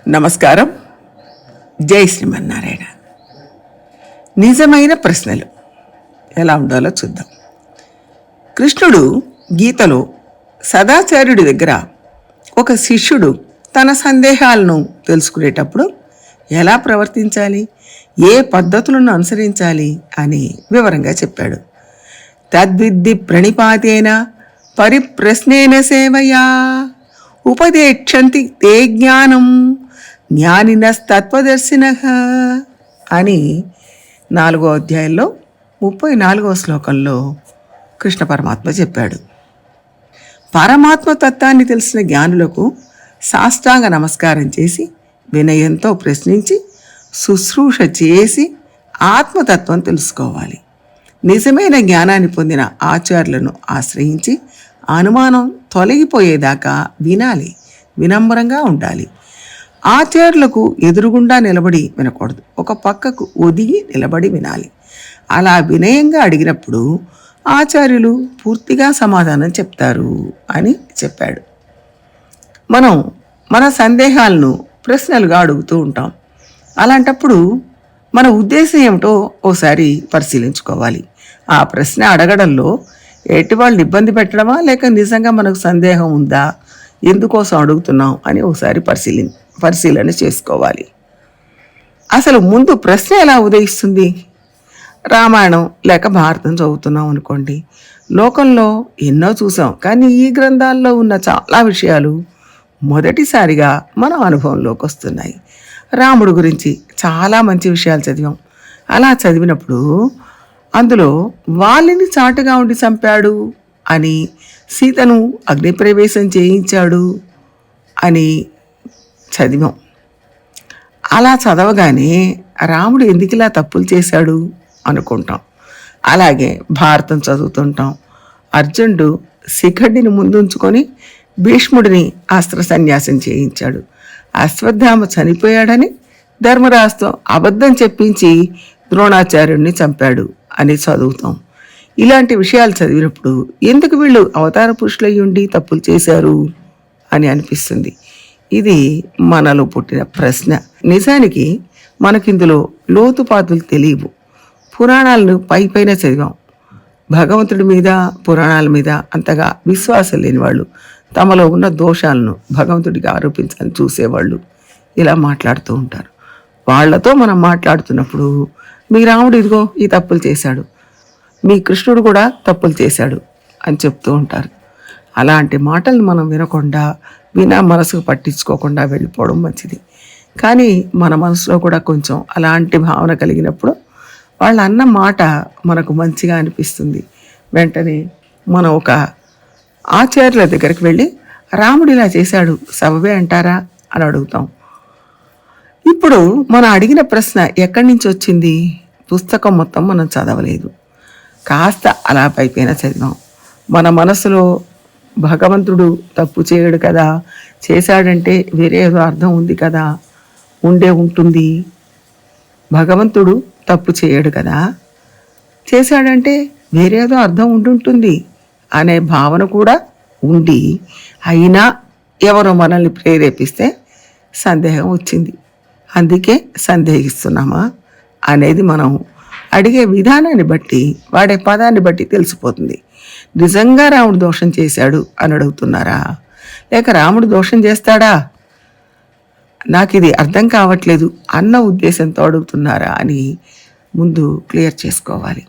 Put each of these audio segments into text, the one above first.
నమస్కారం. జై శ్రీమన్నారాయణ. నిజమైన ప్రశ్నలు ఎలా ఉండాలో చూద్దాం. కృష్ణుడు గీతలో సదాచార్యుడి దగ్గర ఒక శిష్యుడు తన సందేహాలను తెలుసుకునేటప్పుడు ఎలా ప్రవర్తించాలి, ఏ పద్ధతులను అనుసరించాలి అని వివరంగా చెప్పాడు. తద్విద్ది ప్రణిపాతేన పరిప్రశ్నేన సేవయా ఉపదేక్షంతి తే జ్ఞానం జ్ఞానినస్తత్వదర్శినః అని 4వ అధ్యాయంలో 34వ శ్లోకంలో కృష్ణ పరమాత్మ చెప్పాడు. పరమాత్మ తత్వాన్ని తెలిసిన జ్ఞానులకు సాష్టాంగ నమస్కారం చేసి వినయంతో ప్రశ్నించి శుశ్రూష చేసి ఆత్మతత్వం తెలుసుకోవాలి. నిజమైన జ్ఞానాన్ని పొందిన ఆచార్యులను ఆశ్రయించి అనుమానం తొలగిపోయేదాకా వినాలి, వినమ్రంగా ఉండాలి. ఆచార్యులకు ఎదురుగుండా నిలబడి వినకూడదు, ఒక పక్కకు ఒదిగి నిలబడి వినాలి. అలా వినయంగా అడిగినప్పుడు ఆచార్యులు పూర్తిగా సమాధానం చెప్తారు అని చెప్పాడు. మనం మన సందేహాలను ప్రశ్నలుగా అడుగుతూ ఉంటాం. అలాంటప్పుడు మన ఉద్దేశం ఏమిటో ఓసారి పరిశీలించుకోవాలి. ఆ ప్రశ్న అడగడంలో ఎటు వాళ్ళని ఇబ్బంది పెట్టడమా, లేక నిజంగా మనకు సందేహం ఉందా, ఎందుకోసం అడుగుతున్నాం అని ఒకసారి పరిశీలన చేసుకోవాలి. అసలు ముందు ప్రశ్న ఎలా ఉదయిస్తుంది? రామాయణం లేక భారతం చదువుతున్నాం అనుకోండి. లోకంలో ఎన్నో చూసాం, కానీ ఈ గ్రంథాల్లో ఉన్న చాలా విషయాలు మొదటిసారిగా మన అనుభవంలోకి వస్తున్నాయి. రాముడు గురించి చాలా మంచి విషయాలు చదివాం. అలా చదివినప్పుడు అందులో వాళ్ళని చాటుగా ఉండి చంపాడు అని, సీతను అగ్నిప్రవేశం చేయించాడు అని చదివాం. అలా చదవగానే రాముడు ఎందుకు ఇలా తప్పులు చేశాడు అనుకుంటాం. అలాగే భారతం చదువుతుంటాం. అర్జునుడు శిఖండిని ముందుంచుకొని భీష్ముడిని అస్త్ర సన్యాసం చేయించాడు. అశ్వత్థామ చనిపోయాడని ధర్మరాజుతో అబద్ధం చెప్పించి ద్రోణాచార్యుడిని చంపాడు అని చదువుతాం. ఇలాంటి విషయాలు చదివినప్పుడు ఎందుకు వీళ్ళు అవతార పురుషులయ్యి ఉండి తప్పులు చేశారు అని అనిపిస్తుంది. ఇది మనలో పుట్టిన ప్రశ్న. నిజానికి మనకిందులో లోతుపాతులు తెలియవు. పురాణాలను పైన చదివాం. భగవంతుడి మీద, పురాణాల మీద అంతగా విశ్వాసం లేని వాళ్ళు, తమలో ఉన్న దోషాలను భగవంతుడికి ఆరోపించాలని చూసేవాళ్ళు ఇలా మాట్లాడుతూ ఉంటారు. వాళ్లతో మనం మాట్లాడుతున్నప్పుడు మీ రాముడు ఇదిగో ఈ తప్పులు చేశాడు, మీ కృష్ణుడు కూడా తప్పులు చేశాడు అని చెప్తూ ఉంటారు. అలాంటి మాటలు మనం వినకుండా, మనసుకు పట్టించుకోకుండా వెళ్ళిపోవడం మంచిది. కానీ మన మనసులో కూడా కొంచెం అలాంటి భావన కలిగినప్పుడు వాళ్ళు అన్న మాట మనకు మంచిగా అనిపిస్తుంది. వెంటనే మనం ఒక ఆచార్యుల దగ్గరికి వెళ్ళి రాముడు ఇలా చేశాడు, సబబే అంటారా అని అడుగుతాం. ఇప్పుడు మనం అడిగిన ప్రశ్న ఎక్కడి నుంచి వచ్చింది? పుస్తకం మొత్తం మనం చదవలేదు, కాస్త అలా పైన చదివాం. మన మనసులో భగవంతుడు తప్పు చేయడు కదా, చేశాడంటే వేరే ఏదో అర్థం ఉంది కదా, ఉంటుంది. భగవంతుడు తప్పు చేయడు కదా, చేశాడంటే వేరేదో అర్థం ఉంటుంటుంది అనే భావన కూడా ఉండి, అయినా ఎవరో మనల్ని ప్రేరేపిస్తే సందేహం వచ్చింది, అందుకే సందేహిస్తున్నామా అనేది మనం అడిగే విధానాన్ని బట్టి, వాడే పదాన్ని బట్టి తెలిసిపోతుంది. నిజంగా రాముడు దోషం చేశాడు అని అడుగుతున్నారా, లేక రాముడు దోషం చేస్తాడా, నాకు ఇది అర్థం కావట్లేదు అన్న ఉద్దేశంతో అడుగుతున్నారా అని ముందు క్లియర్ చేసుకోవాలి.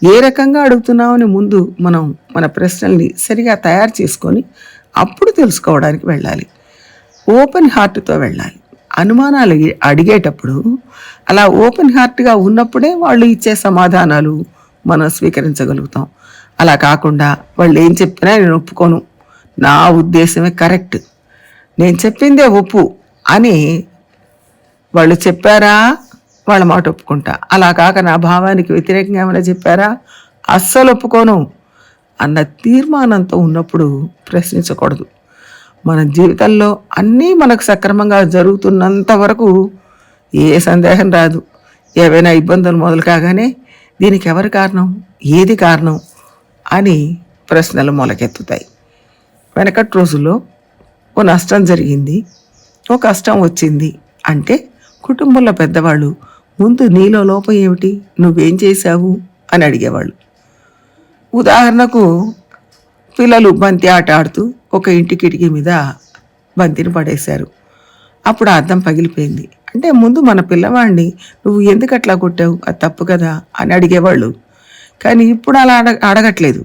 ఏ రకంగా అడుగుతున్నామని ముందు మనం మన ప్రశ్నల్ని సరిగా తయారు చేసుకొని అప్పుడు తెలుసుకోవడానికి వెళ్ళాలి. ఓపెన్ హార్ట్తో వెళ్ళాలి. అనుమానాలు అడిగేటప్పుడు అలా ఓపెన్ హార్ట్గా ఉన్నప్పుడే వాళ్ళు ఇచ్చే సమాధానాలు మనం స్వీకరించగలుగుతాం. అలా కాకుండా వాళ్ళు ఏం చెప్పినా నేను ఒప్పుకోను, నా ఉద్దేశమే కరెక్ట్, నేను చెప్పిందే ఒప్పు అని వాళ్ళు చెప్పారా వాళ్ళ మాట ఒప్పుకుంటా, అలా కాక నా భావానికి వ్యతిరేకంగా ఏమైనా చెప్పారా అస్సలు ఒప్పుకోను అన్న తీర్మానంతో ఉన్నప్పుడు ప్రశ్నించకూడదు. మన జీవితంలో అన్నీ మనకు సక్రమంగా జరుగుతున్నంత వరకు ఏ సందేహం రాదు. ఏవైనా ఇబ్బందులు మొదలు కాగానే దీనికి ఎవరి కారణం, ఏది కారణం అని ప్రశ్నలు మొలకెత్తుతాయి. వెనకటి రోజుల్లో ఓ నష్టం జరిగింది, ఓ కష్టం వచ్చింది అంటే కుటుంబంలో పెద్దవాళ్ళు ముందు నీలో లోపం ఏమిటి, నువ్వేం చేశావు అని అడిగేవాళ్ళు. ఉదాహరణకు పిల్లలు బంతి ఆట ఆడుతూ ఒక ఇంటి కిటికీ మీద బంతిని పడేశారు. అప్పుడు ఆ అద్దం పగిలిపోయింది అంటే ముందు మన పిల్లవాడిని నువ్వు ఎందుకు అట్లా కొట్టావు, అది తప్పు కదా అని అడిగేవాళ్ళు. కానీ ఇప్పుడు అలా అడగట్లేదు.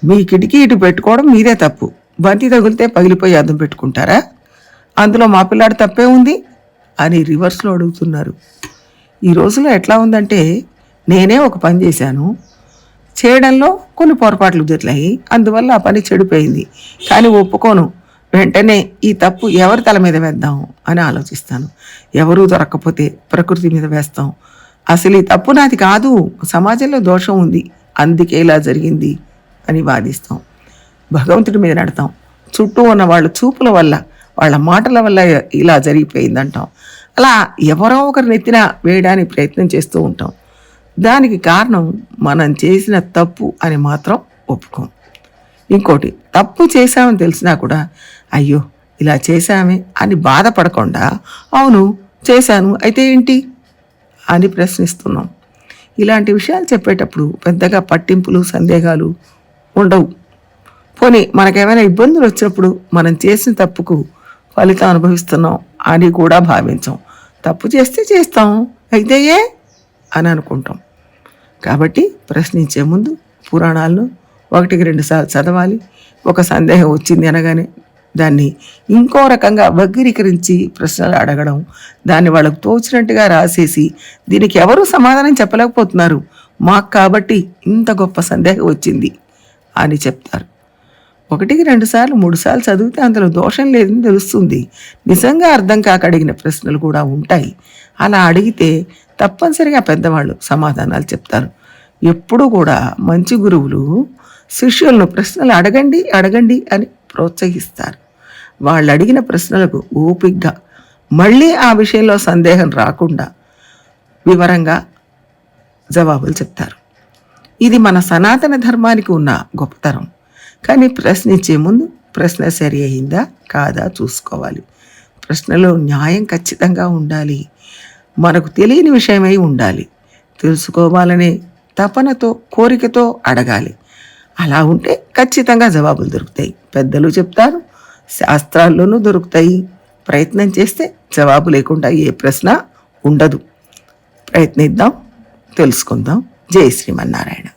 మీ కిటికీ ఇటు పెట్టుకోవడం మీదే తప్పు, బంతి తగిలితే పగిలిపోయి అద్దం పెట్టుకుంటారా, అందులో మా పిల్లాడు తప్పే ఉంది అని రివర్స్లో అడుగుతున్నారు. ఈ రోజులో ఎట్లా ఉందంటే నేనే ఒక పని చేశాను, చేయడంలో కొన్ని పొరపాట్లు జరిగాయి, అందువల్ల ఆ పని చెడిపోయింది, కానీ ఒప్పుకోను, వెంటనే ఈ తప్పు ఎవరి తల మీద వేద్దాం అని ఆలోచిస్తాను. ఎవరూ దొరక్కపోతే ప్రకృతి మీద వేస్తాం. అసలు ఈ తప్పు నాది కాదు, సమాజంలో దోషం ఉంది, అందుకే ఇలా జరిగింది అని వాదిస్తాం. భగవంతుడి మీద నడతాం. చుట్టూ ఉన్న వాళ్ళ చూపుల వల్ల, వాళ్ళ మాటల వల్ల ఇలా జరిగిపోయిందంటాం. అలా ఎవరో ఒకరి నెత్తిన వేయడానికి ప్రయత్నం చేస్తూ ఉంటాం. దానికి కారణం మనం చేసిన తప్పు అని మాత్రం ఒప్పుకోం. ఇంకోటి, తప్పు చేశామని తెలిసినా కూడా అయ్యో ఇలా చేశామే అని బాధపడకుండా అవును చేశాను అయితే ఏంటి అని ప్రశ్నిస్తున్నాం. ఇలాంటి విషయాలు చెప్పేటప్పుడు పెద్దగా పట్టింపులు సందేహాలు ఉండవు. పోనీ మనకేమైనా ఇబ్బందులు వచ్చినప్పుడు మనం చేసిన తప్పుకు ఫలితం అనుభవిస్తున్నాం అని కూడా భావించాం. తప్పు చేస్తే చేస్తాం, అయితే ఏ అని అనుకుంటాం. కాబట్టి ప్రశ్నించే ముందు పురాణాలను 1-2 సార్లు చదవాలి. ఒక సందేహం వచ్చింది అనగానే దాన్ని ఇంకో రకంగా వక్రీకరించి ప్రశ్నలు అడగడం, దాన్ని వాళ్ళకు తోచినట్టుగా రాసేసి దీనికి ఎవరు సమాధానం చెప్పలేకపోతున్నారు, మాకు కాబట్టి ఇంత గొప్ప సందేహం వచ్చింది అని చెప్తారు. 1-2 సార్లు 3 సార్లు చదివితే అందులో దోషం లేదని తెలుస్తుంది. నిజంగా అర్థం కాక అడిగిన ప్రశ్నలు కూడా ఉంటాయి. అలా అడిగితే తప్పనిసరిగా పెద్దవాళ్ళు సమాధానాలు చెప్తారు. ఎప్పుడూ కూడా మంచి గురువులు శిష్యులను ప్రశ్నలు అడగండి అడగండి అని ప్రోత్సహిస్తారు. వాళ్ళు అడిగిన ప్రశ్నలకు ఓపిగ్గా మళ్ళీ ఆ విషయంలో సందేహం రాకుండా వివరంగా జవాబులు చెప్తారు. ఇది మన సనాతన ధర్మానికి ఉన్న గొప్పతనం. కానీ ప్రశ్నించే ముందు ప్రశ్న సరి అయిందా కాదా చూసుకోవాలి. ప్రశ్నలో న్యాయం ఖచ్చితంగా ఉండాలి. మనకు తెలియని విషయమై ఉండాలి. తెలుసుకోవాలనే తపనతో కోరికతో అడగాలి. అలా ఉంటే ఖచ్చితంగా జవాబులు దొరుకుతాయి. పెద్దలు చెప్తారు, శాస్త్రాల్లోనూ దొరుకుతాయి. ప్రయత్నం చేస్తే జవాబు లేకుండా ఏ ప్రశ్న ఉండదు. ప్రయత్నిద్దాం, తెలుసుకుందాం. జై శ్రీమన్నారాయణ.